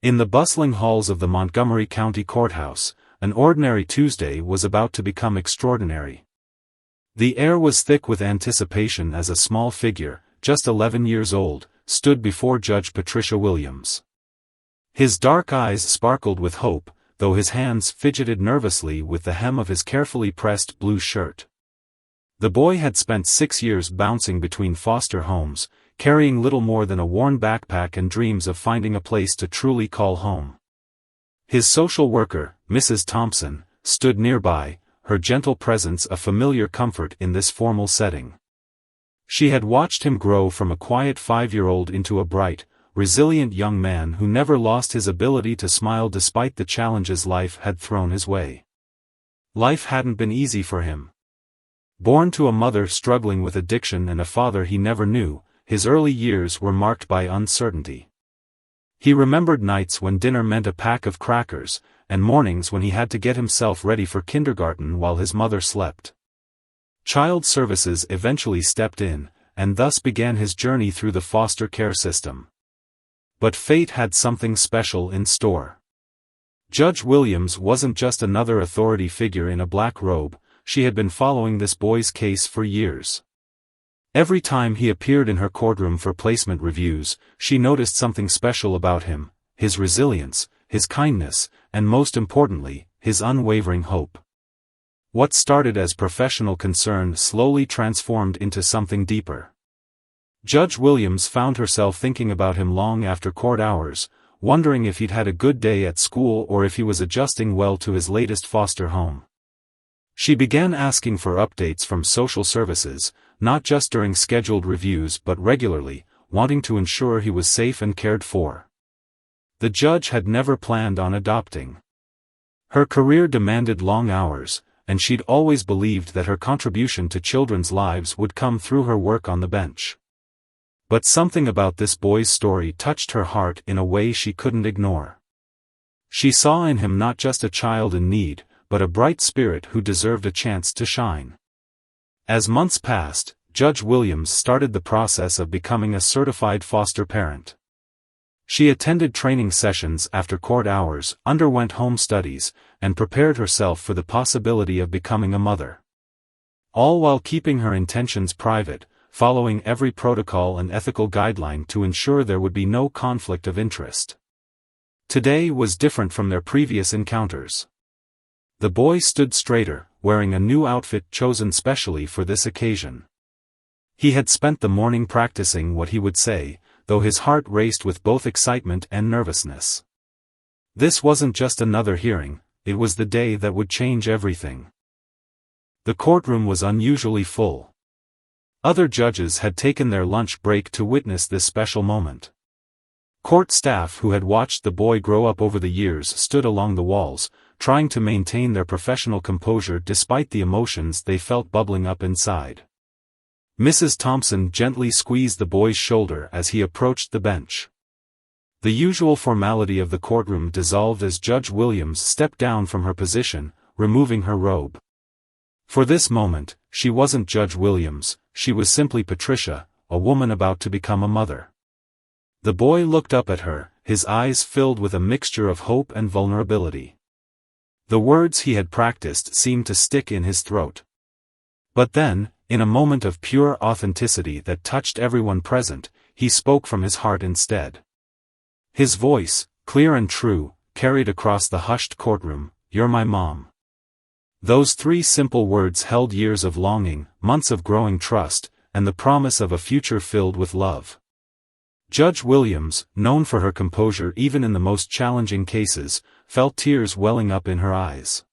In the bustling halls of the Montgomery County Courthouse, an ordinary Tuesday was about to become extraordinary. The air was thick with anticipation as a small figure, just 11 years old, stood before Judge Patricia Williams. His dark eyes sparkled with hope, though his hands fidgeted nervously with the hem of his carefully pressed blue shirt. The boy had spent 6 years bouncing between foster homes, carrying little more than a worn backpack and dreams of finding a place to truly call home. His social worker, Mrs. Thompson, stood nearby, her gentle presence a familiar comfort in this formal setting. She had watched him grow from a quiet 5-year-old into a bright, resilient young man who never lost his ability to smile despite the challenges life had thrown his way. Life hadn't been easy for him. Born to a mother struggling with addiction and a father he never knew, his early years were marked by uncertainty. He remembered nights when dinner meant a pack of crackers, and mornings when he had to get himself ready for kindergarten while his mother slept. Child Services eventually stepped in, and thus began his journey through the foster care system. But fate had something special in store. Judge Williams wasn't just another authority figure in a black robe, she had been following this boy's case for years. Every time he appeared in her courtroom for placement reviews, she noticed something special about him: his resilience, his kindness, and most importantly, his unwavering hope. What started as professional concern slowly transformed into something deeper. Judge Williams found herself thinking about him long after court hours, wondering if he'd had a good day at school or if he was adjusting well to his latest foster home. She began asking for updates from social services, not just during scheduled reviews but regularly, wanting to ensure he was safe and cared for. The judge had never planned on adopting. Her career demanded long hours, and she'd always believed that her contribution to children's lives would come through her work on the bench. But something about this boy's story touched her heart in a way she couldn't ignore. She saw in him not just a child in need, but a bright spirit who deserved a chance to shine. As months passed, Judge Williams started the process of becoming a certified foster parent. She attended training sessions after court hours, underwent home studies, and prepared herself for the possibility of becoming a mother. All while keeping her intentions private, following every protocol and ethical guideline to ensure there would be no conflict of interest. Today was different from their previous encounters. The boy stood straighter, wearing a new outfit chosen specially for this occasion. He had spent the morning practicing what he would say, though his heart raced with both excitement and nervousness. This wasn't just another hearing, it was the day that would change everything. The courtroom was unusually full. Other judges had taken their lunch break to witness this special moment. Court staff who had watched the boy grow up over the years stood along the walls, trying to maintain their professional composure despite the emotions they felt bubbling up inside. Mrs. Thompson gently squeezed the boy's shoulder as he approached the bench. The usual formality of the courtroom dissolved as Judge Williams stepped down from her position, removing her robe. For this moment, she wasn't Judge Williams, she was simply Patricia, a woman about to become a mother. The boy looked up at her, his eyes filled with a mixture of hope and vulnerability. The words he had practiced seemed to stick in his throat. But then, in a moment of pure authenticity that touched everyone present, he spoke from his heart instead. His voice, clear and true, carried across the hushed courtroom, "You're my mom." Those 3 simple words held years of longing, months of growing trust, and the promise of a future filled with love. Judge Williams, known for her composure even in the most challenging cases, felt tears welling up in her eyes.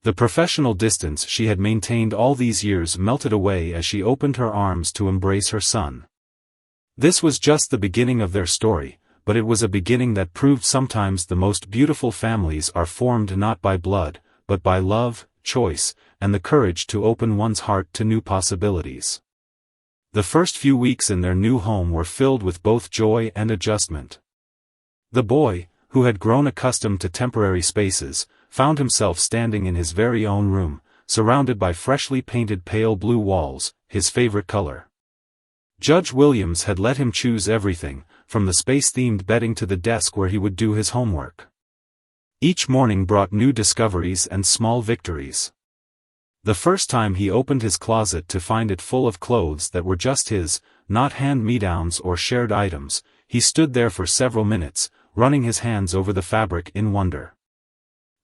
The professional distance she had maintained all these years melted away as she opened her arms to embrace her son. This was just the beginning of their story, but it was a beginning that proved sometimes the most beautiful families are formed not by blood, but by love, choice, and the courage to open one's heart to new possibilities. The first few weeks in their new home were filled with both joy and adjustment. The boy, who had grown accustomed to temporary spaces, found himself standing in his very own room, surrounded by freshly painted pale blue walls, his favorite color. Judge Williams had let him choose everything, from the space-themed bedding to the desk where he would do his homework. Each morning brought new discoveries and small victories. The first time he opened his closet to find it full of clothes that were just his, not hand-me-downs or shared items, he stood there for several minutes, running his hands over the fabric in wonder.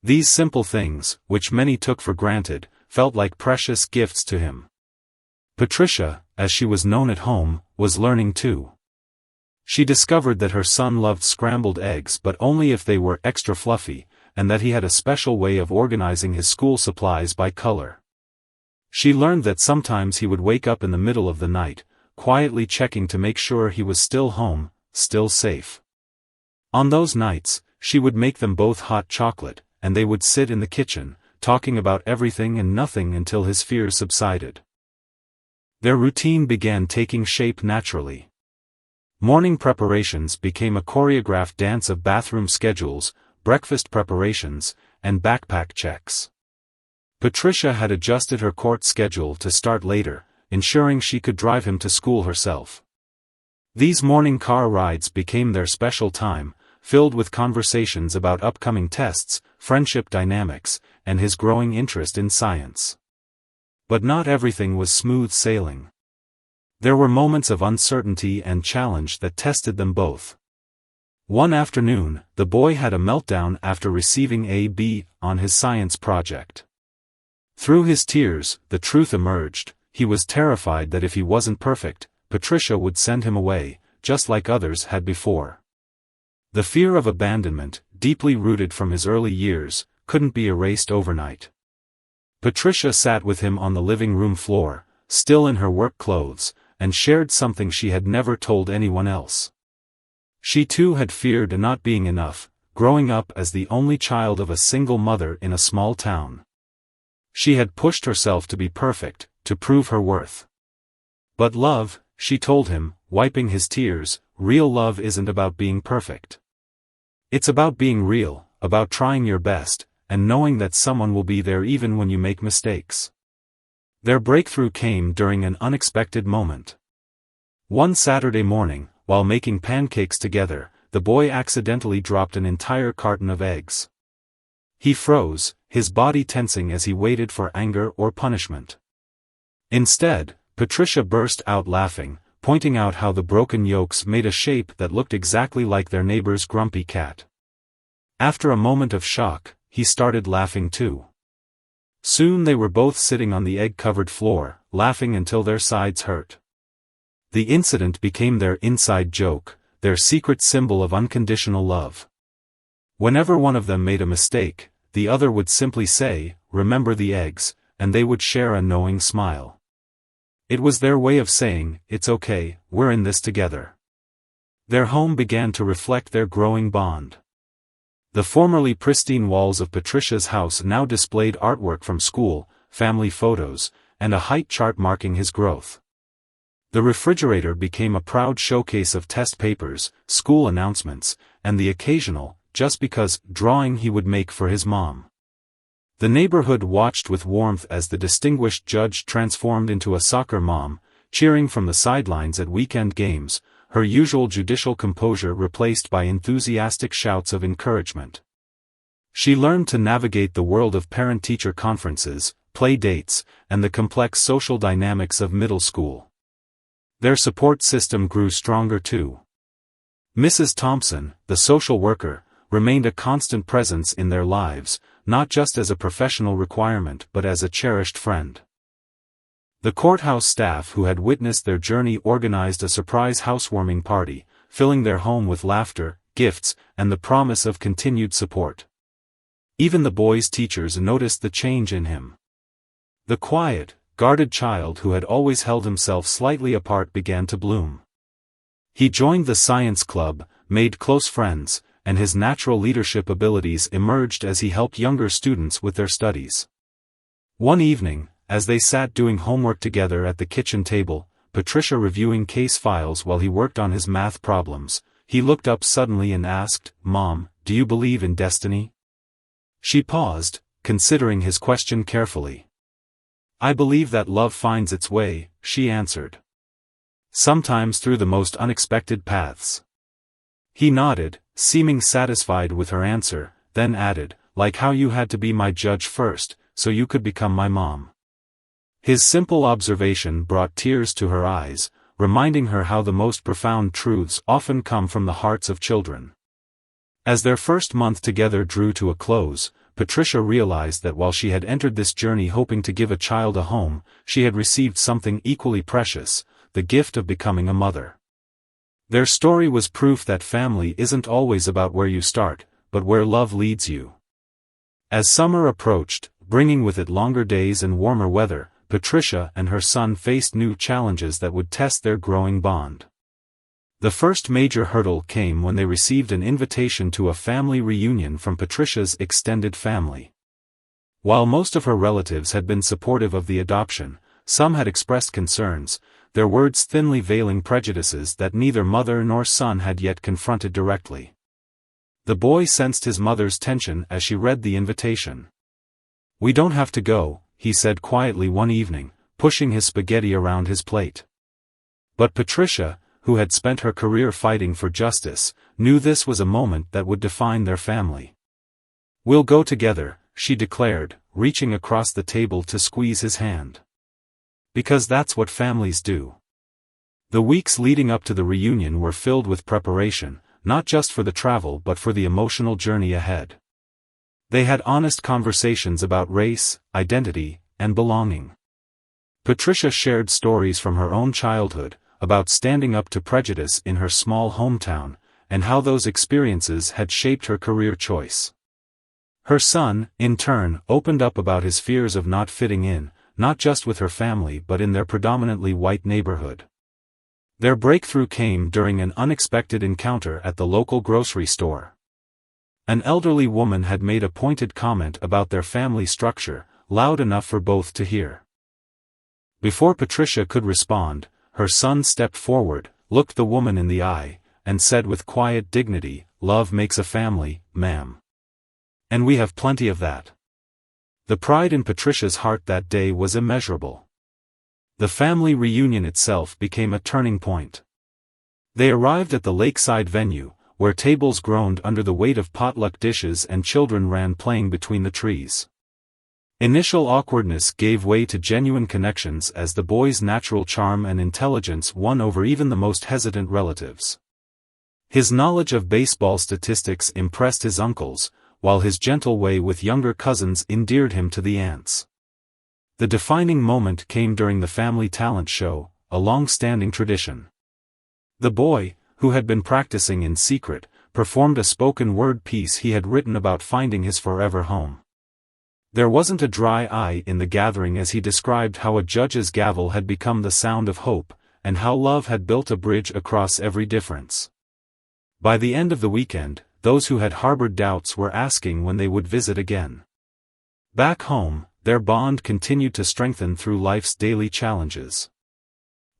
These simple things, which many took for granted, felt like precious gifts to him. Patricia, as she was known at home, was learning too. She discovered that her son loved scrambled eggs but only if they were extra fluffy, and that he had a special way of organizing his school supplies by color. She learned that sometimes he would wake up in the middle of the night, quietly checking to make sure he was still home, still safe. On those nights, she would make them both hot chocolate, and they would sit in the kitchen, talking about everything and nothing until his fears subsided. Their routine began taking shape naturally. Morning preparations became a choreographed dance of bathroom schedules, breakfast preparations, and backpack checks. Patricia had adjusted her court schedule to start later, ensuring she could drive him to school herself. These morning car rides became their special time, filled with conversations about upcoming tests, friendship dynamics, and his growing interest in science. But not everything was smooth sailing. There were moments of uncertainty and challenge that tested them both. One afternoon, the boy had a meltdown after receiving a B on his science project. Through his tears, the truth emerged: he was terrified that if he wasn't perfect, Patricia would send him away, just like others had before. The fear of abandonment, deeply rooted from his early years, couldn't be erased overnight. Patricia sat with him on the living room floor, still in her work clothes, and shared something she had never told anyone else. She too had feared not being enough, growing up as the only child of a single mother in a small town. She had pushed herself to be perfect, to prove her worth. But love, she told him, wiping his tears, real love isn't about being perfect. It's about being real, about trying your best, and knowing that someone will be there even when you make mistakes. Their breakthrough came during an unexpected moment. One Saturday morning, while making pancakes together, the boy accidentally dropped an entire carton of eggs. He froze, his body tensing as he waited for anger or punishment. Instead, Patricia burst out laughing, pointing out how the broken yolks made a shape that looked exactly like their neighbor's grumpy cat. After a moment of shock, he started laughing too. Soon they were both sitting on the egg-covered floor, laughing until their sides hurt. The incident became their inside joke, their secret symbol of unconditional love. Whenever one of them made a mistake, the other would simply say, "Remember the eggs," and they would share a knowing smile. It was their way of saying, "It's okay, we're in this together." Their home began to reflect their growing bond. The formerly pristine walls of Patricia's house now displayed artwork from school, family photos, and a height chart marking his growth. The refrigerator became a proud showcase of test papers, school announcements, and the occasional, just because, drawing he would make for his mom. The neighborhood watched with warmth as the distinguished judge transformed into a soccer mom, cheering from the sidelines at weekend games, her usual judicial composure replaced by enthusiastic shouts of encouragement. She learned to navigate the world of parent-teacher conferences, play dates, and the complex social dynamics of middle school. Their support system grew stronger too. Mrs. Thompson, the social worker, remained a constant presence in their lives, not just as a professional requirement but as a cherished friend. The courthouse staff who had witnessed their journey organized a surprise housewarming party, filling their home with laughter, gifts, and the promise of continued support. Even the boy's teachers noticed the change in him. The quiet, guarded child who had always held himself slightly apart began to bloom. He joined the science club, made close friends, and his natural leadership abilities emerged as he helped younger students with their studies. One evening, as they sat doing homework together at the kitchen table, Patricia reviewing case files while he worked on his math problems, he looked up suddenly and asked, "Mom, do you believe in destiny?" She paused, considering his question carefully. "I believe that love finds its way," she answered. "Sometimes through the most unexpected paths. He nodded, seeming satisfied with her answer, then added, "Like how you had to be my judge first, so you could become my mom." His simple observation brought tears to her eyes, reminding her how the most profound truths often come from the hearts of children. As their first month together drew to a close, Patricia realized that while she had entered this journey hoping to give a child a home, she had received something equally precious, the gift of becoming a mother. Their story was proof that family isn't always about where you start, but where love leads you. As summer approached, bringing with it longer days and warmer weather, Patricia and her son faced new challenges that would test their growing bond. The first major hurdle came when they received an invitation to a family reunion from Patricia's extended family. While most of her relatives had been supportive of the adoption, some had expressed concerns, their words thinly veiling prejudices that neither mother nor son had yet confronted directly. The boy sensed his mother's tension as she read the invitation. "We don't have to go," he said quietly one evening, pushing his spaghetti around his plate. But Patricia, who had spent her career fighting for justice, knew this was a moment that would define their family. "We'll go together," she declared, reaching across the table to squeeze his hand. Because that's what families do. The weeks leading up to the reunion were filled with preparation, not just for the travel but for the emotional journey ahead. They had honest conversations about race, identity, and belonging. Patricia shared stories from her own childhood, about standing up to prejudice in her small hometown, and how those experiences had shaped her career choice. Her son, in turn, opened up about his fears of not fitting in, not just with her family but in their predominantly white neighborhood. Their breakthrough came during an unexpected encounter at the local grocery store. An elderly woman had made a pointed comment about their family structure, loud enough for both to hear. Before Patricia could respond, her son stepped forward, looked the woman in the eye, and said with quiet dignity, "Love makes a family, ma'am. And we have plenty of that." The pride in Patricia's heart that day was immeasurable. The family reunion itself became a turning point. They arrived at the lakeside venue, where tables groaned under the weight of potluck dishes and children ran playing between the trees. Initial awkwardness gave way to genuine connections as the boy's natural charm and intelligence won over even the most hesitant relatives. His knowledge of baseball statistics impressed his uncles, while his gentle way with younger cousins endeared him to the aunts. The defining moment came during the family talent show, a long-standing tradition. The boy, who had been practicing in secret, performed a spoken-word piece he had written about finding his forever home. There wasn't a dry eye in the gathering as he described how a judge's gavel had become the sound of hope, and how love had built a bridge across every difference. By the end of the weekend, those who had harbored doubts were asking when they would visit again. Back home, their bond continued to strengthen through life's daily challenges.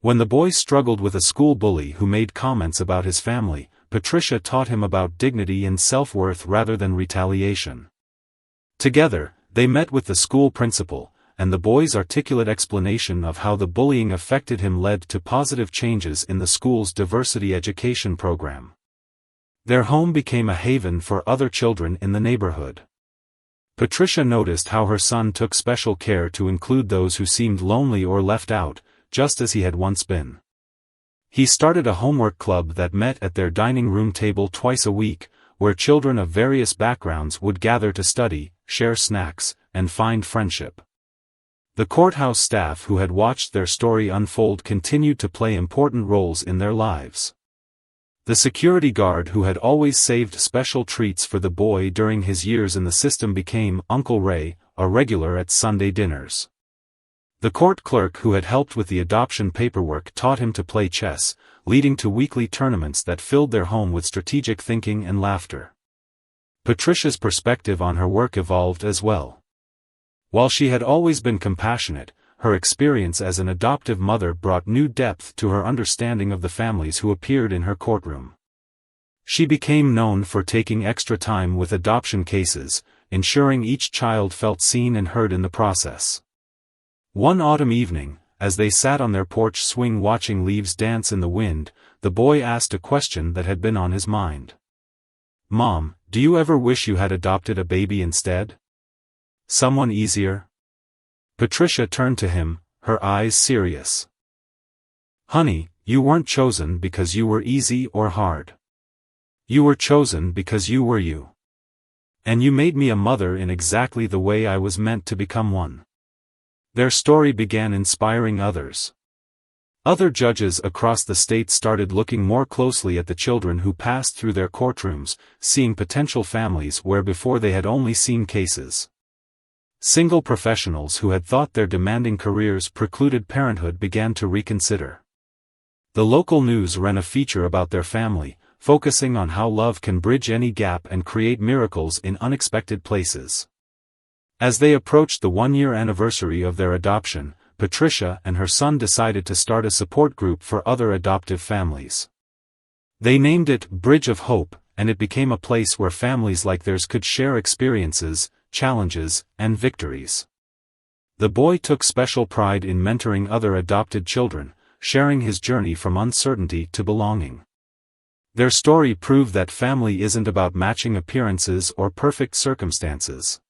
When the boy struggled with a school bully who made comments about his family, Patricia taught him about dignity and self-worth rather than retaliation. Together, they met with the school principal, and the boy's articulate explanation of how the bullying affected him led to positive changes in the school's diversity education program. Their home became a haven for other children in the neighborhood. Patricia noticed how her son took special care to include those who seemed lonely or left out, just as he had once been. He started a homework club that met at their dining room table twice a week, where children of various backgrounds would gather to study, share snacks, and find friendship. The courthouse staff who had watched their story unfold continued to play important roles in their lives. The security guard who had always saved special treats for the boy during his years in the system became Uncle Ray, a regular at Sunday dinners. The court clerk who had helped with the adoption paperwork taught him to play chess, leading to weekly tournaments that filled their home with strategic thinking and laughter. Patricia's perspective on her work evolved as well. While she had always been compassionate, her experience as an adoptive mother brought new depth to her understanding of the families who appeared in her courtroom. She became known for taking extra time with adoption cases, ensuring each child felt seen and heard in the process. One autumn evening, as they sat on their porch swing watching leaves dance in the wind, the boy asked a question that had been on his mind. "Mom, do you ever wish you had adopted a baby instead? Someone easier?" Patricia turned to him, her eyes serious. "Honey, you weren't chosen because you were easy or hard. You were chosen because you were you. And you made me a mother in exactly the way I was meant to become one." Their story began inspiring others. Other judges across the state started looking more closely at the children who passed through their courtrooms, seeing potential families where before they had only seen cases. Single professionals who had thought their demanding careers precluded parenthood began to reconsider. The local news ran a feature about their family, focusing on how love can bridge any gap and create miracles in unexpected places. As they approached the one-year anniversary of their adoption, Patricia and her son decided to start a support group for other adoptive families. They named it Bridge of Hope, and it became a place where families like theirs could share experiences, challenges, and victories. The boy took special pride in mentoring other adopted children, sharing his journey from uncertainty to belonging. Their story proved that family isn't about matching appearances or perfect circumstances.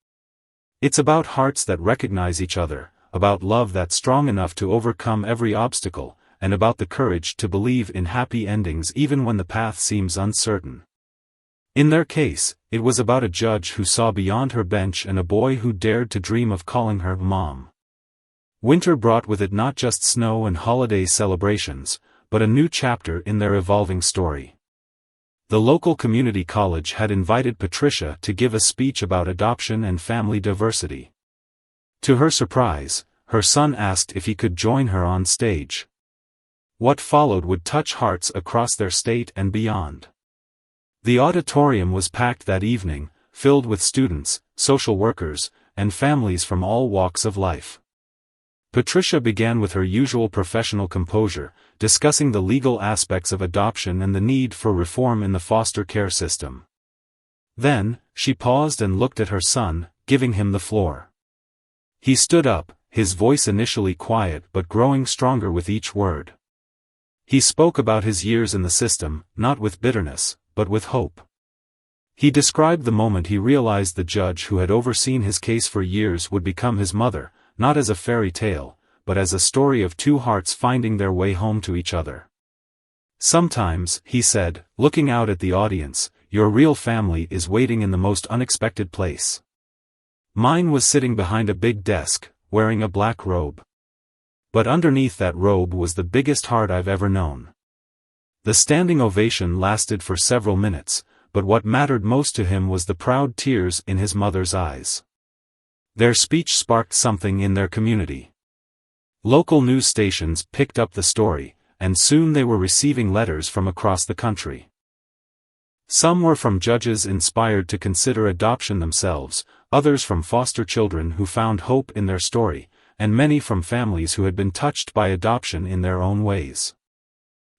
It's about hearts that recognize each other, about love that's strong enough to overcome every obstacle, and about the courage to believe in happy endings even when the path seems uncertain. In their case, it was about a judge who saw beyond her bench and a boy who dared to dream of calling her Mom. Winter brought with it not just snow and holiday celebrations, but a new chapter in their evolving story. The local community college had invited Patricia to give a speech about adoption and family diversity. To her surprise, her son asked if he could join her on stage. What followed would touch hearts across their state and beyond. The auditorium was packed that evening, filled with students, social workers, and families from all walks of life. Patricia began with her usual professional composure, discussing the legal aspects of adoption and the need for reform in the foster care system. Then, she paused and looked at her son, giving him the floor. He stood up, his voice initially quiet but growing stronger with each word. He spoke about his years in the system, not with bitterness, but with hope. He described the moment he realized the judge who had overseen his case for years would become his mother, not as a fairy tale, but as a story of two hearts finding their way home to each other. "Sometimes," he said, looking out at the audience, "your real family is waiting in the most unexpected place." Mine was sitting behind a big desk, wearing a black robe. But underneath that robe was the biggest heart I've ever known. The standing ovation lasted for several minutes, but what mattered most to him was the proud tears in his mother's eyes. Their speech sparked something in their community. Local news stations picked up the story, and soon they were receiving letters from across the country. Some were from judges inspired to consider adoption themselves, others from foster children who found hope in their story, and many from families who had been touched by adoption in their own ways.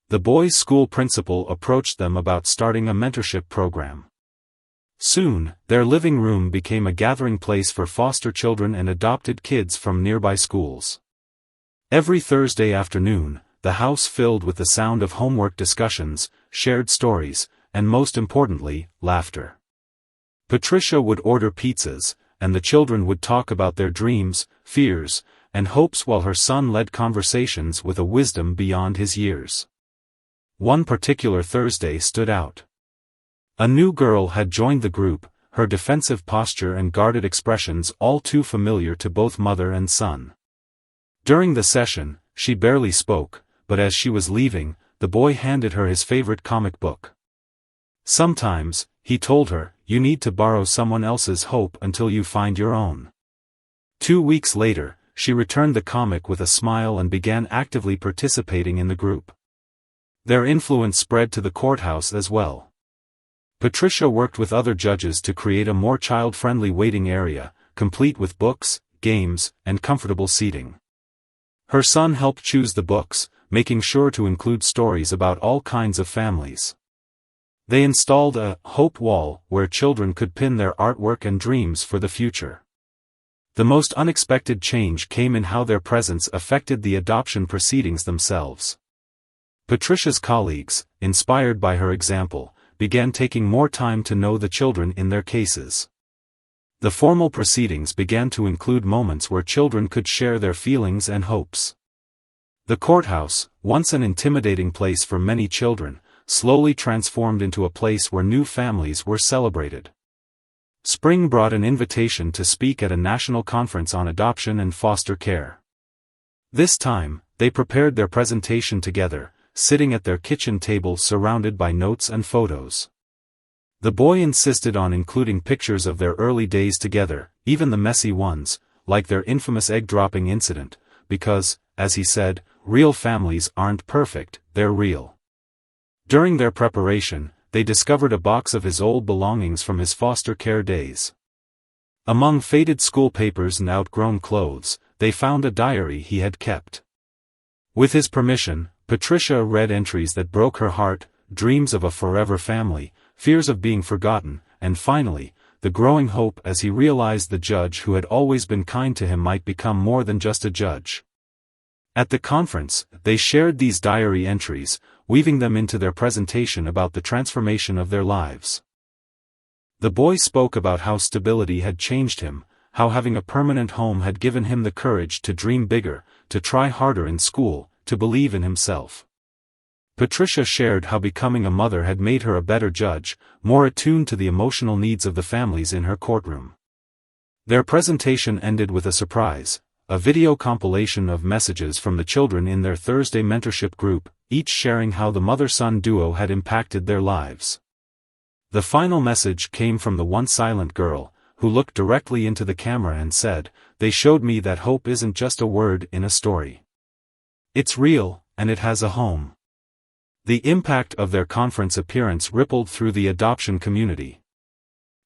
The boys' school principal approached them about starting a mentorship program. Soon, their living room became a gathering place for foster children and adopted kids from nearby schools. Every Thursday afternoon, the house filled with the sound of homework discussions, shared stories, and most importantly, laughter. Patricia would order pizzas, and the children would talk about their dreams, fears, and hopes while her son led conversations with a wisdom beyond his years. One particular Thursday stood out. A new girl had joined the group, her defensive posture and guarded expressions all too familiar to both mother and son. During the session, she barely spoke, but as she was leaving, the boy handed her his favorite comic book. "Sometimes," he told her, "you need to borrow someone else's hope until you find your own." 2 weeks later, she returned the comic with a smile and began actively participating in the group. Their influence spread to the courthouse as well. Patricia worked with other judges to create a more child-friendly waiting area, complete with books, games, and comfortable seating. Her son helped choose the books, making sure to include stories about all kinds of families. They installed a hope wall where children could pin their artwork and dreams for the future. The most unexpected change came in how their presence affected the adoption proceedings themselves. Patricia's colleagues, inspired by her example, began taking more time to know the children in their cases. The formal proceedings began to include moments where children could share their feelings and hopes. The courthouse, once an intimidating place for many children, slowly transformed into a place where new families were celebrated. Spring brought an invitation to speak at a national conference on adoption and foster care. This time, they prepared their presentation together, sitting at their kitchen table surrounded by notes and photos. The boy insisted on including pictures of their early days together, even the messy ones, like their infamous egg-dropping incident, because, as he said, real families aren't perfect, they're real. During their preparation, they discovered a box of his old belongings from his foster care days. Among faded school papers and outgrown clothes, they found a diary he had kept. With his permission, Patricia read entries that broke her heart, dreams of a forever family, fears of being forgotten, and finally, the growing hope as he realized the judge who had always been kind to him might become more than just a judge. At the conference, they shared these diary entries, weaving them into their presentation about the transformation of their lives. The boy spoke about how stability had changed him, how having a permanent home had given him the courage to dream bigger, to try harder in school, to believe in himself. Patricia shared how becoming a mother had made her a better judge, more attuned to the emotional needs of the families in her courtroom. Their presentation ended with a surprise. A video compilation of messages from the children in their Thursday mentorship group, each sharing how the mother-son duo had impacted their lives. The final message came from the once silent girl, who looked directly into the camera and said, "They showed me that hope isn't just a word in a story. It's real, and it has a home." The impact of their conference appearance rippled through the adoption community.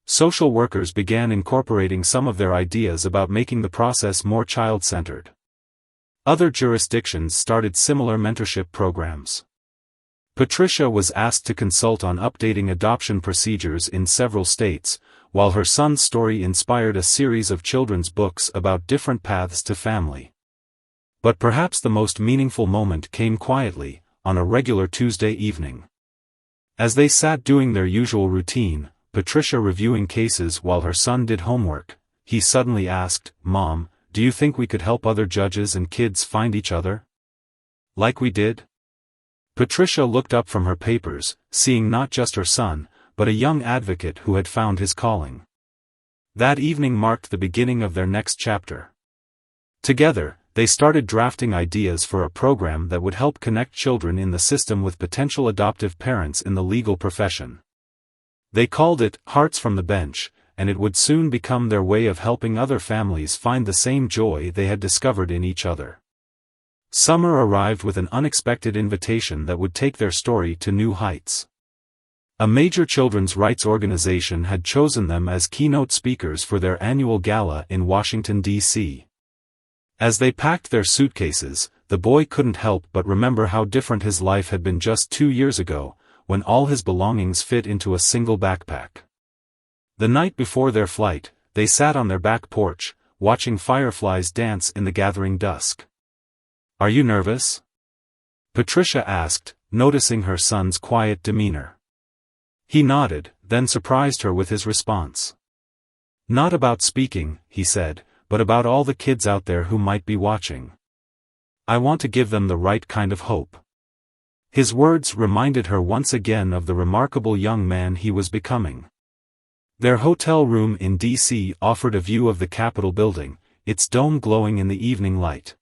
Social workers began incorporating some of their ideas about making the process more child-centered. Other jurisdictions started similar mentorship programs. Patricia was asked to consult on updating adoption procedures in several states, while her son's story inspired a series of children's books about different paths to family. But perhaps the most meaningful moment came quietly, on a regular Tuesday evening. As they sat doing their usual routine, Patricia reviewing cases while her son did homework, he suddenly asked, "Mom, do you think we could help other judges and kids find each other? Like we did?" Patricia looked up from her papers, seeing not just her son, but a young advocate who had found his calling. That evening marked the beginning of their next chapter. Together, they started drafting ideas for a program that would help connect children in the system with potential adoptive parents in the legal profession. They called it Hearts from the Bench, and it would soon become their way of helping other families find the same joy they had discovered in each other. Summer arrived with an unexpected invitation that would take their story to new heights. A major children's rights organization had chosen them as keynote speakers for their annual gala in Washington, D.C. As they packed their suitcases, the boy couldn't help but remember how different his life had been just 2 years ago, when all his belongings fit into a single backpack. The night before their flight, they sat on their back porch, watching fireflies dance in the gathering dusk. "Are you nervous?" Patricia asked, noticing her son's quiet demeanor. He nodded, then surprised her with his response. "Not about speaking," he said, "but about all the kids out there who might be watching. I want to give them the right kind of hope." His words reminded her once again of the remarkable young man he was becoming. Their hotel room in D.C. offered a view of the Capitol building, its dome glowing in the evening light.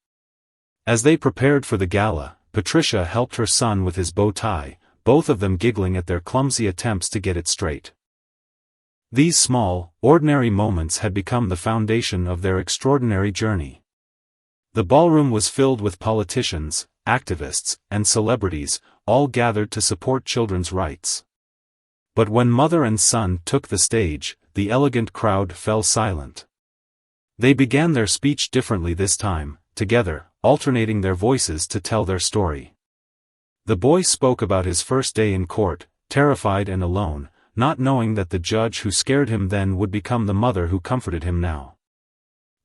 As they prepared for the gala, Patricia helped her son with his bow tie, both of them giggling at their clumsy attempts to get it straight. These small, ordinary moments had become the foundation of their extraordinary journey. The ballroom was filled with politicians, activists, and celebrities, all gathered to support children's rights. But when mother and son took the stage, the elegant crowd fell silent. They began their speech differently this time, together, alternating their voices to tell their story. The boy spoke about his first day in court, terrified and alone, not knowing that the judge who scared him then would become the mother who comforted him now.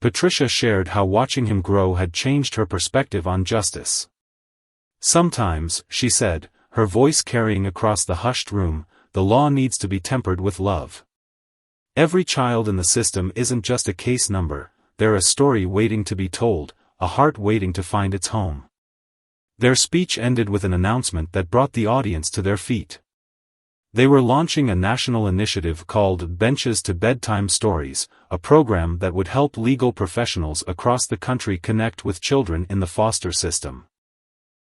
Patricia shared how watching him grow had changed her perspective on justice. Sometimes, she said, her voice carrying across the hushed room, the law needs to be tempered with love. Every child in the system isn't just a case number, they're a story waiting to be told, a heart waiting to find its home. Their speech ended with an announcement that brought the audience to their feet. They were launching a national initiative called Benches to Bedtime Stories, a program that would help legal professionals across the country connect with children in the foster system.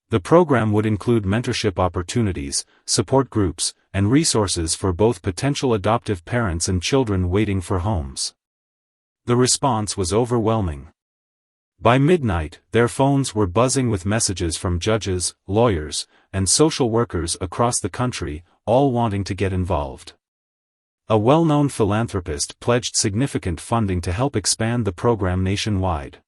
The program would include mentorship opportunities, support groups, and resources for both potential adoptive parents and children waiting for homes. The response was overwhelming. By midnight, their phones were buzzing with messages from judges, lawyers, and social workers across the country, all wanting to get involved. A well-known philanthropist pledged significant funding to help expand the program nationwide.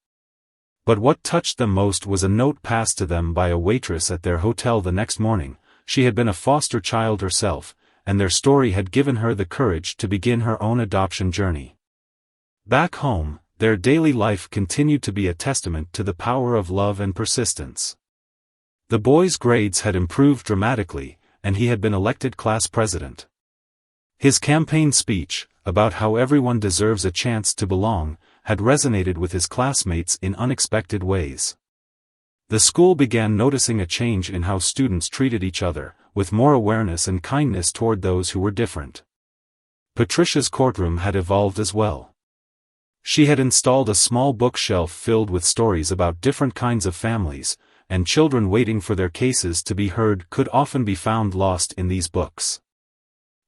But what touched them most was a note passed to them by a waitress at their hotel the next morning. She had been a foster child herself, and their story had given her the courage to begin her own adoption journey. Back home, their daily life continued to be a testament to the power of love and persistence. The boy's grades had improved dramatically, and he had been elected class president. His campaign speech, about how everyone deserves a chance to belong, had resonated with his classmates in unexpected ways. The school began noticing a change in how students treated each other, with more awareness and kindness toward those who were different. Patricia's courtroom had evolved as well. She had installed a small bookshelf filled with stories about different kinds of families, and children waiting for their cases to be heard could often be found lost in these books.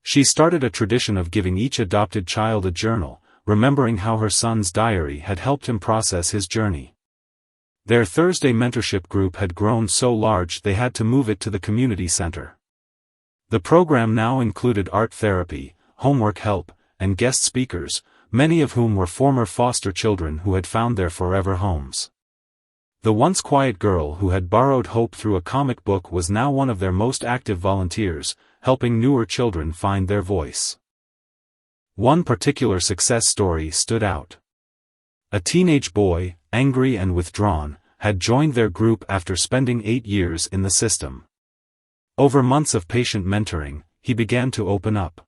She started a tradition of giving each adopted child a journal, remembering how her son's diary had helped him process his journey. Their Thursday mentorship group had grown so large they had to move it to the community center. The program now included art therapy, homework help, and guest speakers, many of whom were former foster children who had found their forever homes. The once quiet girl who had borrowed hope through a comic book was now one of their most active volunteers, helping newer children find their voice. One particular success story stood out. A teenage boy, angry and withdrawn, had joined their group after spending 8 years in the system. Over months of patient mentoring, he began to open up.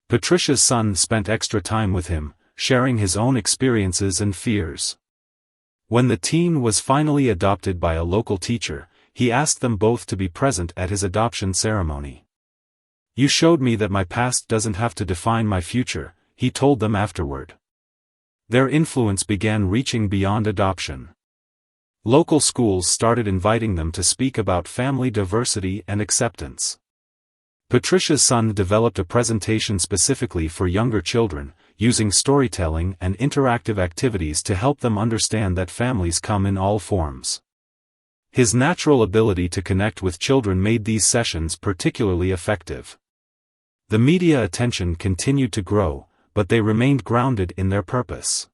Patricia's son spent extra time with him, sharing his own experiences and fears. When the teen was finally adopted by a local teacher, he asked them both to be present at his adoption ceremony. "You showed me that my past doesn't have to define my future," he told them afterward. Their influence began reaching beyond adoption. Local schools started inviting them to speak about family diversity and acceptance. Patricia's son developed a presentation specifically for younger children, using storytelling and interactive activities to help them understand that families come in all forms. His natural ability to connect with children made these sessions particularly effective. The media attention continued to grow, but they remained grounded in their purpose.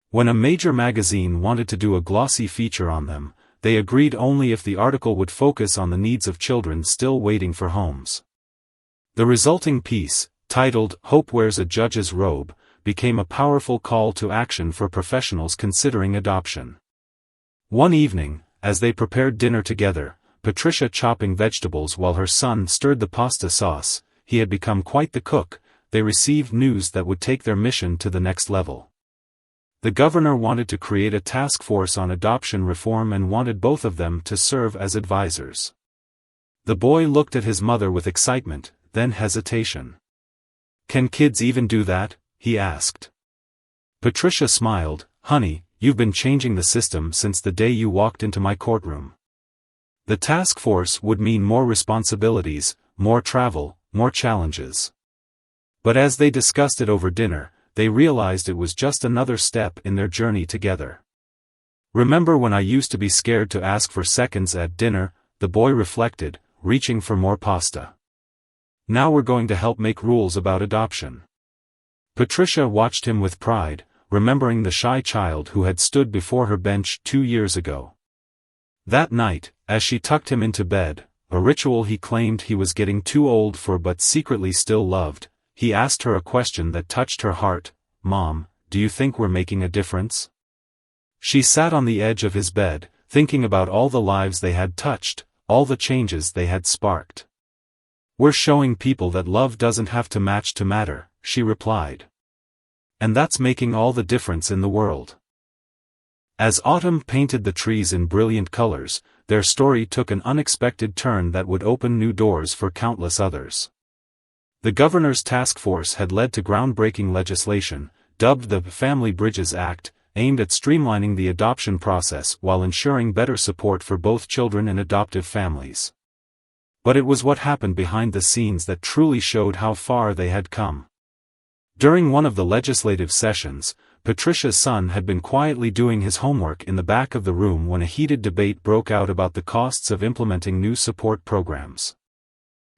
When a major magazine wanted to do a glossy feature on them, they agreed only if the article would focus on the needs of children still waiting for homes. The resulting piece, titled "Hope Wears a Judge's Robe," became a powerful call to action for professionals considering adoption. One evening, as they prepared dinner together, Patricia chopping vegetables while her son stirred the pasta sauce, he had become quite the cook, they received news that would take their mission to the next level. The governor wanted to create a task force on adoption reform and wanted both of them to serve as advisors. The boy looked at his mother with excitement, then hesitation. "Can kids even do that?" he asked. Patricia smiled. "Honey, you've been changing the system since the day you walked into my courtroom." The task force would mean more responsibilities, more travel, more challenges. But as they discussed it over dinner, they realized it was just another step in their journey together. "Remember when I used to be scared to ask for seconds at dinner?" the boy reflected, reaching for more pasta. "Now we're going to help make rules about adoption." Patricia watched him with pride, remembering the shy child who had stood before her bench 2 years ago. That night, as she tucked him into bed, a ritual he claimed he was getting too old for but secretly still loved, he asked her a question that touched her heart. "Mom, do you think we're making a difference?" She sat on the edge of his bed, thinking about all the lives they had touched, all the changes they had sparked. "We're showing people that love doesn't have to match to matter," she replied. "And that's making all the difference in the world." As autumn painted the trees in brilliant colors, their story took an unexpected turn that would open new doors for countless others. The governor's task force had led to groundbreaking legislation, dubbed the Family Bridges Act, aimed at streamlining the adoption process while ensuring better support for both children and adoptive families. But it was what happened behind the scenes that truly showed how far they had come. During one of the legislative sessions, Patricia's son had been quietly doing his homework in the back of the room when a heated debate broke out about the costs of implementing new support programs.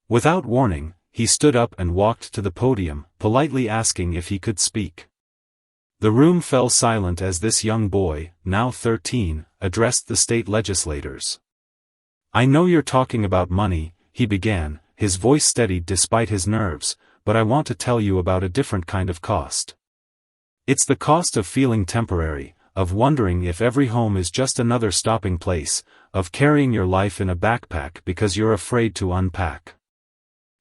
Without warning, he stood up and walked to the podium, politely asking if he could speak. The room fell silent as this young boy, now 13, addressed the state legislators. "I know you're talking about money," he began, his voice steadied despite his nerves, "but I want to tell you about a different kind of cost. It's the cost of feeling temporary, of wondering if every home is just another stopping place, of carrying your life in a backpack because you're afraid to unpack."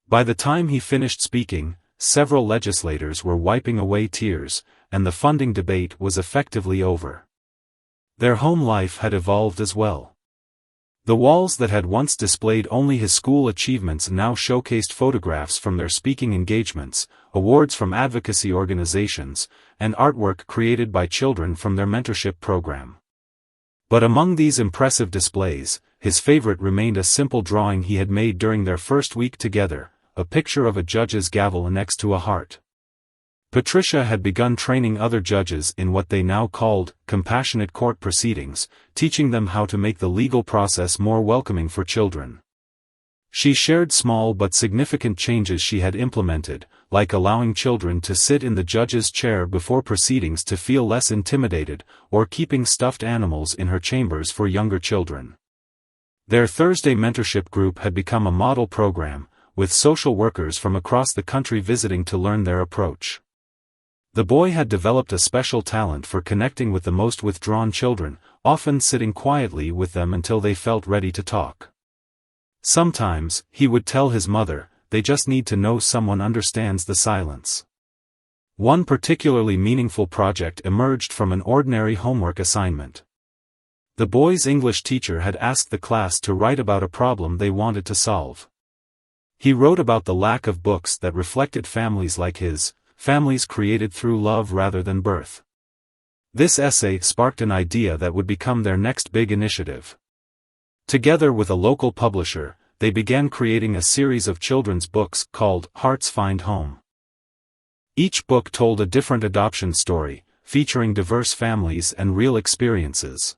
By the time he finished speaking, several legislators were wiping away tears, and the funding debate was effectively over. Their home life had evolved as well. The walls that had once displayed only his school achievements now showcased photographs from their speaking engagements, awards from advocacy organizations, and artwork created by children from their mentorship program. But among these impressive displays, his favorite remained a simple drawing he had made during their first week together, a picture of a judge's gavel next to a heart. Patricia had begun training other judges in what they now called compassionate court proceedings, teaching them how to make the legal process more welcoming for children. She shared small but significant changes she had implemented, like allowing children to sit in the judge's chair before proceedings to feel less intimidated, or keeping stuffed animals in her chambers for younger children. Their Thursday mentorship group had become a model program, with social workers from across the country visiting to learn their approach. The boy had developed a special talent for connecting with the most withdrawn children, often sitting quietly with them until they felt ready to talk. Sometimes, he would tell his mother, they just need to know someone understands the silence. One particularly meaningful project emerged from an ordinary homework assignment. The boy's English teacher had asked the class to write about a problem they wanted to solve. He wrote about the lack of books that reflected families like his, families created through love rather than birth. This essay sparked an idea that would become their next big initiative. Together with a local publisher, they began creating a series of children's books called Hearts Find Home. Each book told a different adoption story, featuring diverse families and real experiences.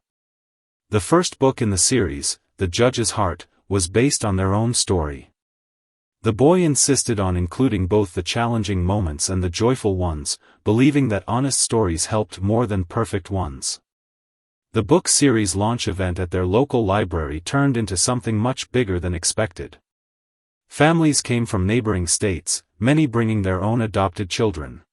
The first book in the series, The Judge's Heart, was based on their own story. The boy insisted on including both the challenging moments and the joyful ones, believing that honest stories helped more than perfect ones. The book series launch event at their local library turned into something much bigger than expected. Families came from neighboring states, many bringing their own adopted children.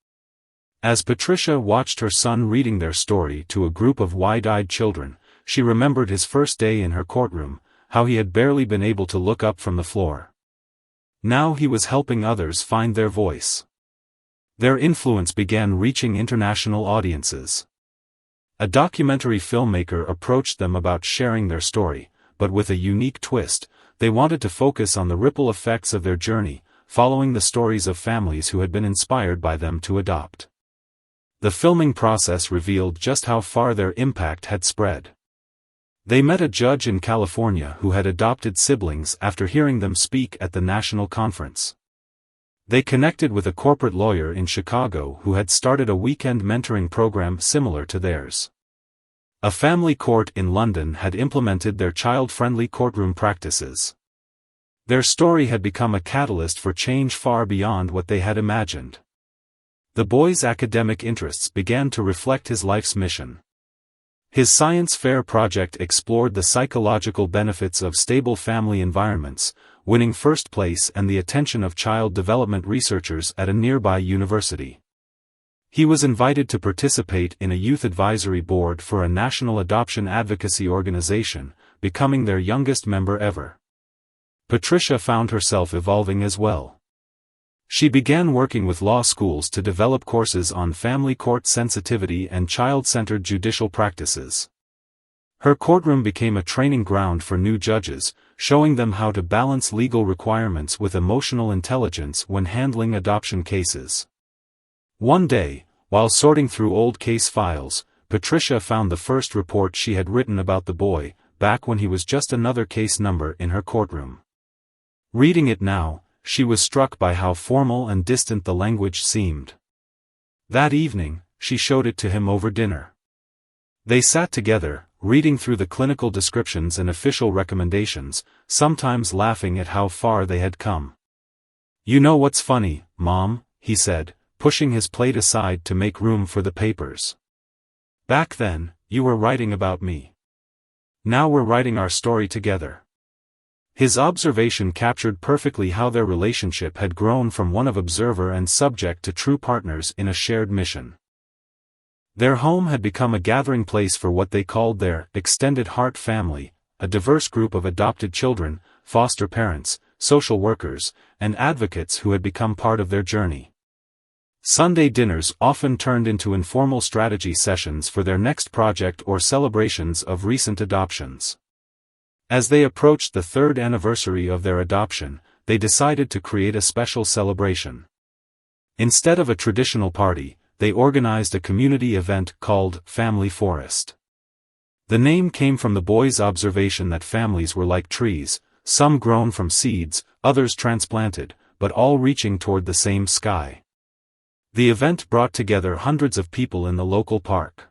As Patricia watched her son reading their story to a group of wide-eyed children, she remembered his first day in her courtroom, how he had barely been able to look up from the floor. Now he was helping others find their voice. Their influence began reaching international audiences. A documentary filmmaker approached them about sharing their story, but with a unique twist. They wanted to focus on the ripple effects of their journey, following the stories of families who had been inspired by them to adopt. The filming process revealed just how far their impact had spread. They met a judge in California who had adopted siblings after hearing them speak at the national conference. They connected with a corporate lawyer in Chicago who had started a weekend mentoring program similar to theirs. A family court in London had implemented their child-friendly courtroom practices. Their story had become a catalyst for change far beyond what they had imagined. The boy's academic interests began to reflect his life's mission. His science fair project explored the psychological benefits of stable family environments, winning first place and the attention of child development researchers at a nearby university. He was invited to participate in a youth advisory board for a national adoption advocacy organization, becoming their youngest member ever. Patricia found herself evolving as well. She began working with law schools to develop courses on family court sensitivity and child-centered judicial practices. Her courtroom became a training ground for new judges, showing them how to balance legal requirements with emotional intelligence when handling adoption cases. One day, while sorting through old case files, Patricia found the first report she had written about the boy, back when he was just another case number in her courtroom. Reading it now, she was struck by how formal and distant the language seemed. That evening, she showed it to him over dinner. They sat together, reading through the clinical descriptions and official recommendations, sometimes laughing at how far they had come. "You know what's funny, Mom?" he said, pushing his plate aside to make room for the papers. "Back then, you were writing about me. Now we're writing our story together." His observation captured perfectly how their relationship had grown from one of observer and subject to true partners in a shared mission. Their home had become a gathering place for what they called their extended heart family, a diverse group of adopted children, foster parents, social workers, and advocates who had become part of their journey. Sunday dinners often turned into informal strategy sessions for their next project or celebrations of recent adoptions. As they approached the third anniversary of their adoption, they decided to create a special celebration. Instead of a traditional party, they organized a community event called Family Forest. The name came from the boys' observation that families were like trees, some grown from seeds, others transplanted, but all reaching toward the same sky. The event brought together hundreds of people in the local park.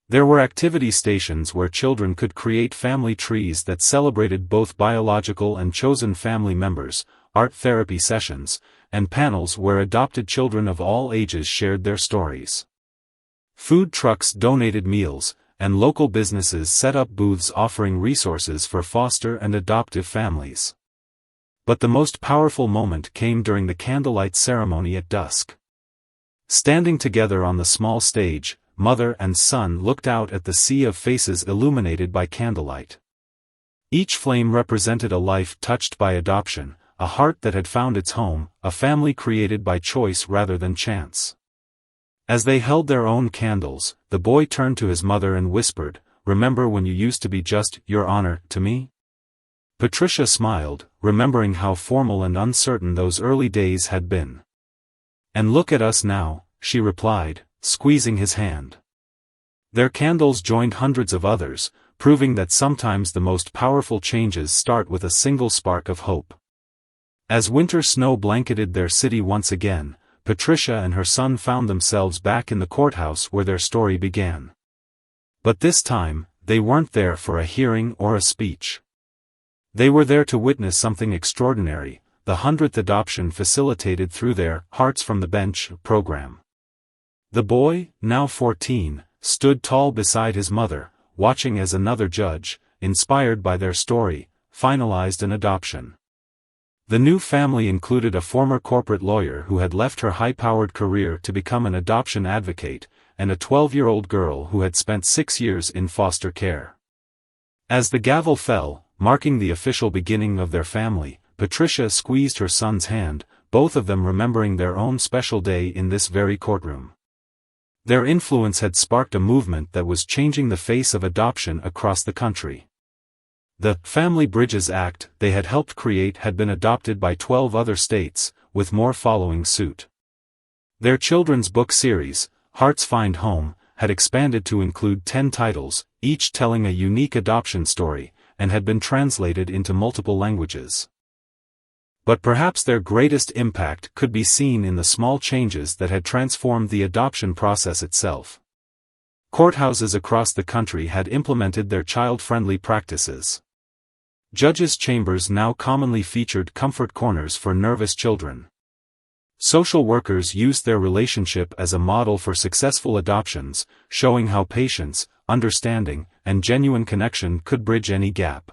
There were activity stations where children could create family trees that celebrated both biological and chosen family members, art therapy sessions, and panels where adopted children of all ages shared their stories. Food trucks donated meals, and local businesses set up booths offering resources for foster and adoptive families. But the most powerful moment came during the candlelight ceremony at dusk. Standing together on the small stage, mother and son looked out at the sea of faces illuminated by candlelight. Each flame represented a life touched by adoption, a heart that had found its home, a family created by choice rather than chance. As they held their own candles, the boy turned to his mother and whispered, "Remember when you used to be just, Your Honor, to me?" Patricia smiled, remembering how formal and uncertain those early days had been. "And look at us now," she replied, squeezing his hand. Their candles joined hundreds of others, proving that sometimes the most powerful changes start with a single spark of hope. As winter snow blanketed their city once again, Patricia and her son found themselves back in the courthouse where their story began. But this time, they weren't there for a hearing or a speech. They were there to witness something extraordinary, the 100th adoption facilitated through their Hearts from the Bench program. The boy, now 14, stood tall beside his mother, watching as another judge, inspired by their story, finalized an adoption. The new family included a former corporate lawyer who had left her high-powered career to become an adoption advocate, and a 12-year-old girl who had spent 6 years in foster care. As the gavel fell, marking the official beginning of their family, Patricia squeezed her son's hand, both of them remembering their own special day in this very courtroom. Their influence had sparked a movement that was changing the face of adoption across the country. The Family Bridges Act they had helped create had been adopted by 12 other states, with more following suit. Their children's book series, Hearts Find Home, had expanded to include 10 titles, each telling a unique adoption story, and had been translated into multiple languages. But perhaps their greatest impact could be seen in the small changes that had transformed the adoption process itself. Courthouses across the country had implemented their child-friendly practices. Judges' chambers now commonly featured comfort corners for nervous children. Social workers used their relationship as a model for successful adoptions, showing how patience, understanding, and genuine connection could bridge any gap.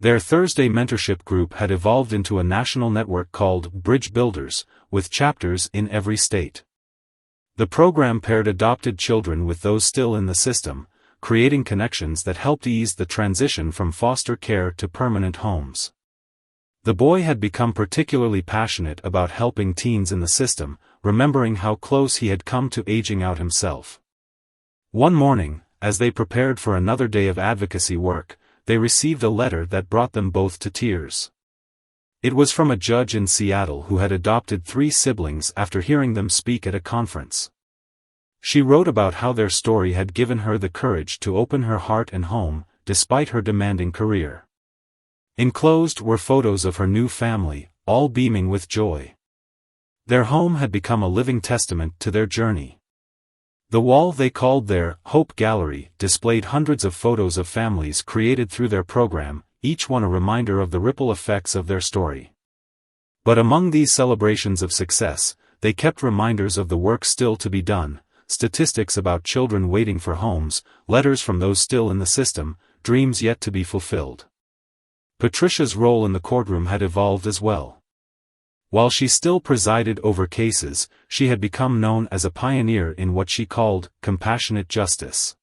Their Thursday mentorship group had evolved into a national network called Bridge Builders, with chapters in every state. The program paired adopted children with those still in the system, creating connections that helped ease the transition from foster care to permanent homes. The boy had become particularly passionate about helping teens in the system, remembering how close he had come to aging out himself. One morning, as they prepared for another day of advocacy work, they received a letter that brought them both to tears. It was from a judge in Seattle who had adopted 3 siblings after hearing them speak at a conference. She wrote about how their story had given her the courage to open her heart and home, despite her demanding career. Enclosed were photos of her new family, all beaming with joy. Their home had become a living testament to their journey. The wall they called their Hope Gallery displayed hundreds of photos of families created through their program, each one a reminder of the ripple effects of their story. But among these celebrations of success, they kept reminders of the work still to be done, statistics about children waiting for homes, letters from those still in the system, dreams yet to be fulfilled. Patricia's role in the courtroom had evolved as well. While she still presided over cases, she had become known as a pioneer in what she called compassionate justice.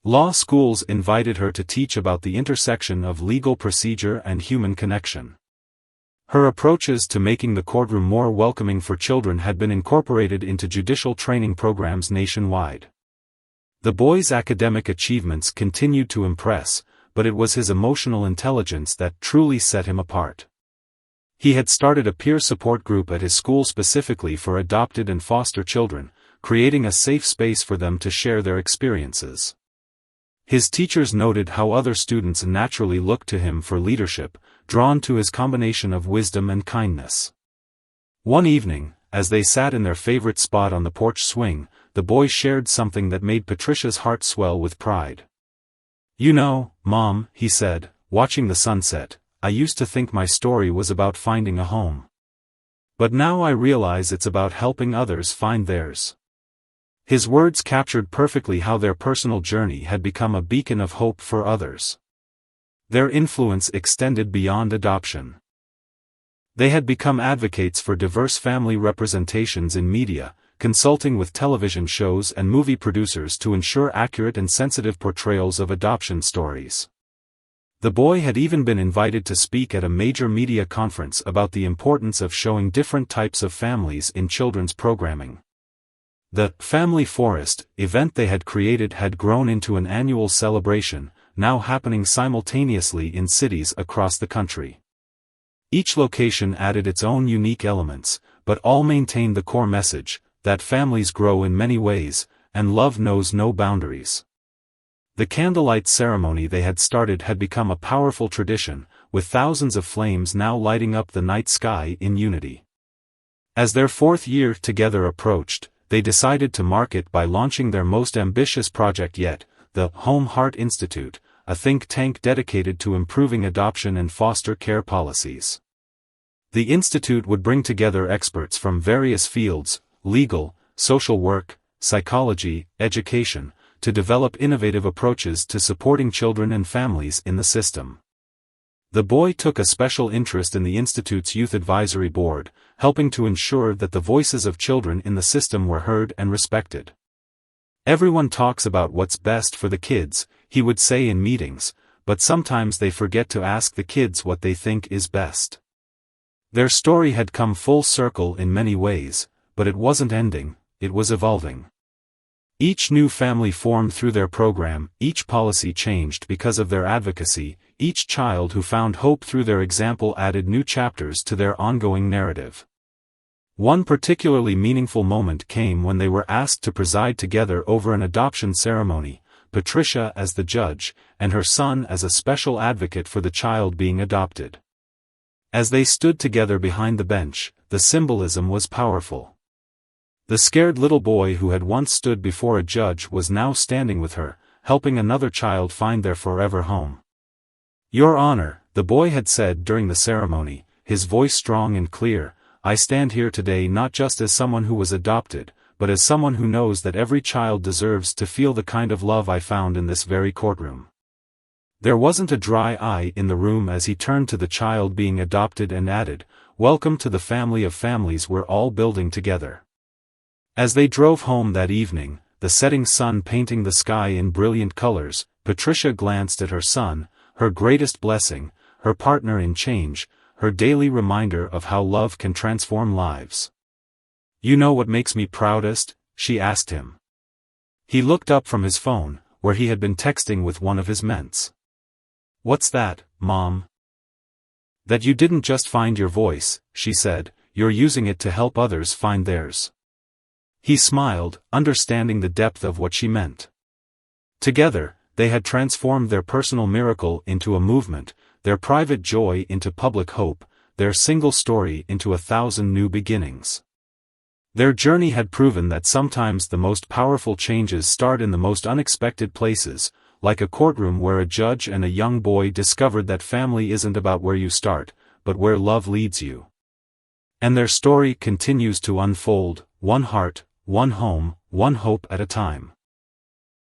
Law schools invited her to teach about the intersection of legal procedure and human connection. Her approaches to making the courtroom more welcoming for children had been incorporated into judicial training programs nationwide. The boy's academic achievements continued to impress, but it was his emotional intelligence that truly set him apart. He had started a peer support group at his school specifically for adopted and foster children, creating a safe space for them to share their experiences. His teachers noted how other students naturally looked to him for leadership, drawn to his combination of wisdom and kindness. One evening, as they sat in their favorite spot on the porch swing, the boy shared something that made Patricia's heart swell with pride. "You know, Mom," he said, watching the sunset, "I used to think my story was about finding a home. But now I realize it's about helping others find theirs." His words captured perfectly how their personal journey had become a beacon of hope for others. Their influence extended beyond adoption. They had become advocates for diverse family representations in media, consulting with television shows and movie producers to ensure accurate and sensitive portrayals of adoption stories. The boy had even been invited to speak at a major media conference about the importance of showing different types of families in children's programming. The Family Forest event they had created had grown into an annual celebration, now happening simultaneously in cities across the country. Each location added its own unique elements, but all maintained the core message, that families grow in many ways, and love knows no boundaries. The candlelight ceremony they had started had become a powerful tradition, with thousands of flames now lighting up the night sky in unity. As their 4th year together approached, they decided to mark it by launching their most ambitious project yet, the Home Heart Institute, a think tank dedicated to improving adoption and foster care policies. The institute would bring together experts from various fields, legal, social work, psychology, education, to develop innovative approaches to supporting children and families in the system. The boy took a special interest in the Institute's Youth Advisory Board, helping to ensure that the voices of children in the system were heard and respected. "Everyone talks about what's best for the kids," he would say in meetings, "but sometimes they forget to ask the kids what they think is best." Their story had come full circle in many ways, but it wasn't ending, it was evolving. Each new family formed through their program, each policy changed because of their advocacy, each child who found hope through their example added new chapters to their ongoing narrative. One particularly meaningful moment came when they were asked to preside together over an adoption ceremony, Patricia as the judge, and her son as a special advocate for the child being adopted. As they stood together behind the bench, the symbolism was powerful. The scared little boy who had once stood before a judge was now standing with her, helping another child find their forever home. "Your Honor," the boy had said during the ceremony, his voice strong and clear, "I stand here today not just as someone who was adopted, but as someone who knows that every child deserves to feel the kind of love I found in this very courtroom." There wasn't a dry eye in the room as he turned to the child being adopted and added, "Welcome to the family of families we're all building together." As they drove home that evening, the setting sun painting the sky in brilliant colors, Patricia glanced at her son, her greatest blessing, her partner in change, her daily reminder of how love can transform lives. "You know what makes me proudest?" she asked him. He looked up from his phone, where he had been texting with one of his ments. "What's that, Mom?" "That you didn't just find your voice," she said, "you're using it to help others find theirs." He smiled, understanding the depth of what she meant. Together, they had transformed their personal miracle into a movement, their private joy into public hope, their single story into 1,000 new beginnings. Their journey had proven that sometimes the most powerful changes start in the most unexpected places, like a courtroom where a judge and a young boy discovered that family isn't about where you start, but where love leads you. And their story continues to unfold, one heart, one home, one hope at a time.